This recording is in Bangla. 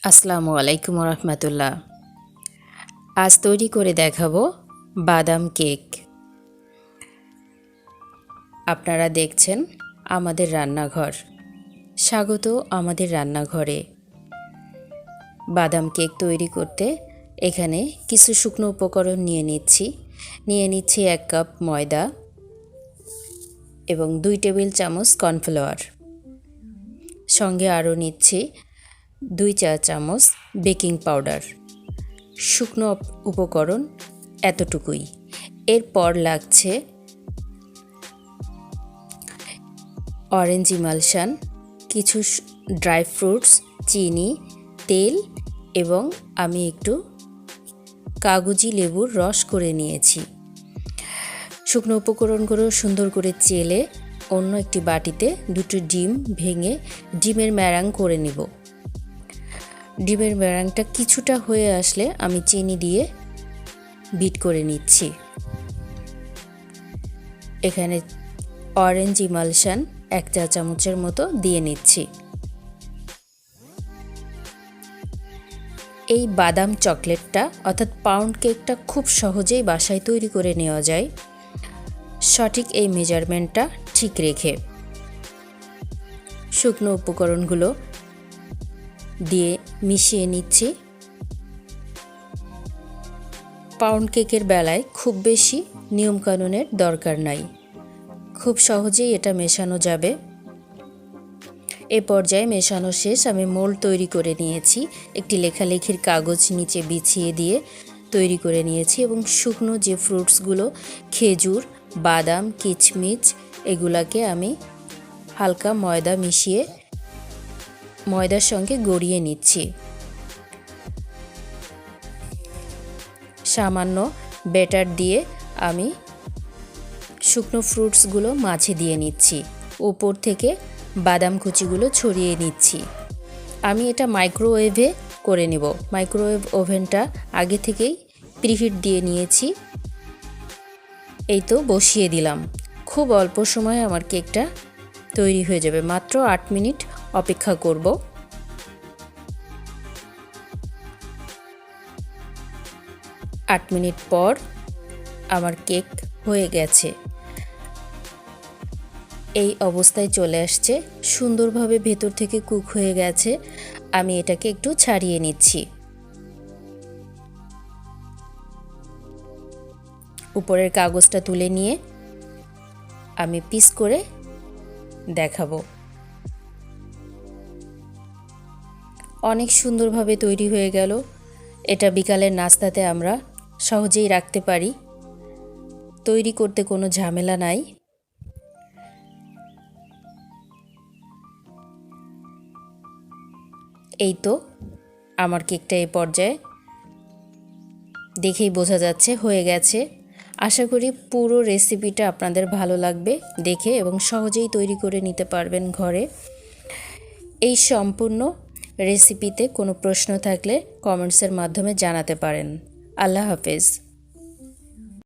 আসসালামু আলাইকুম রহমতুল্লাহ। আজ তৈরি করে দেখাবো বাদাম কেক। আপনারা দেখছেন আমাদের রান্নাঘর। স্বাগত আমাদের রান্নাঘরে। বাদাম কেক তৈরি করতে এখানে কিছু শুকনো উপকরণ নিয়ে নিচ্ছি 1 কাপ ময়দা এবং 2 টেবিল চামচ কর্নফ্লাওয়ার। সঙ্গে আরও নিচ্ছি 2 চা চামচ বেকিং পাউডার। শুকনো উপকরণ এতটুকুই। এরপর লাগছে অরেঞ্জ ইমালশান, কিছু ড্রাই ফ্রুটস, চিনি, তেল এবং আমি একটু কাগজি লেবুর রস করে নিয়েছি। শুকনো উপকরণগুলো সুন্দর করে চেলে অন্য একটি বাটিতে 2টি ডিম ভেঙে ডিমের ম্যারাং করে নিব। ডিমের ম্যারাংটা কিছুটা হয়ে আসলে আমি চিনি দিয়ে বিট করে নিচ্ছি। এখানে অরেঞ্জ ইমালশান 1 চা চামচের মতো দিয়ে নিচ্ছি। এই বাদাম চকলেটটা অর্থাৎ পাউন্ড কেকটা খুব সহজেই বাসায় তৈরি করে নেওয়া যায়, সঠিক এই মেজারমেন্টটা ঠিক রেখে। শুকনো উপকরণগুলো দিয়ে মিশিয়ে নিচ্ছি। পাউন্ড কেকের বেলায় খুব বেশি নিয়মকানুনের দরকার নাই, খুব সহজেই এটা মেশানো যাবে। এ পর্যায়ে মেশানো শেষ। আমি মোল্ড তৈরি করে নিয়েছি, একটি লেখালেখির কাগজ নিচে বিছিয়ে দিয়ে তৈরি করে নিয়েছি এবং শুকনো যে ফ্রুটসগুলো খেজুর, বাদাম, কিচমিচ এগুলাকে আমি হালকা ময়দা মিশিয়ে ময়দার সঙ্গে গড়িয়ে নিচ্ছি। সামান্য ব্যাটার দিয়ে আমি শুকনো ফ্রুটসগুলো মাঝে দিয়ে নিচ্ছি, উপর থেকে বাদাম কুচিগুলো ছড়িয়ে নিচ্ছি। আমি এটা মাইক্রোওয়েভে করে নেব। মাইক্রোওয়েভ ওভেনটা আগে থেকেই প্রিহিট দিয়ে নিয়েছি। এই তো বসিয়ে দিলাম। খুব অল্প সময়ে আমার কেকটা তৈরি হয়ে যাবে। মাত্র 8 মিনিট অপেক্ষা করব। 8 মিনিট পর আমার কেক হয়ে গেছে। এই অবস্থায় চলে আসছে, সুন্দরভাবে ভেতর থেকে কুক হয়ে গেছে। আমি এটাকে একটু ছাড়িয়ে নিচ্ছি। উপরের কাগজটা তুলে নিয়ে আমি পিস করে দেখাবো। অনেক সুন্দরভাবে তৈরি হয়ে গেল। এটা বিকালের নাস্তাতে আমরা সহজেই রাখতে পারি, তৈরি করতে কোনো ঝামেলা নাই। এই তো আমার কেকটা এই পর্যায়ে দেখেই বোঝা যাচ্ছে হয়ে গেছে। আশা করি পুরো রেসিপিটা আপনাদের ভালো লাগবে দেখে এবং সহজেই তৈরি করে নিতে পারবেন ঘরে। এই সম্পূর্ণ রেসিপিতে কোনো প্রশ্ন থাকলে কমেন্টসের মাধ্যমে জানাতে পারেন। আল্লাহ হাফেজ।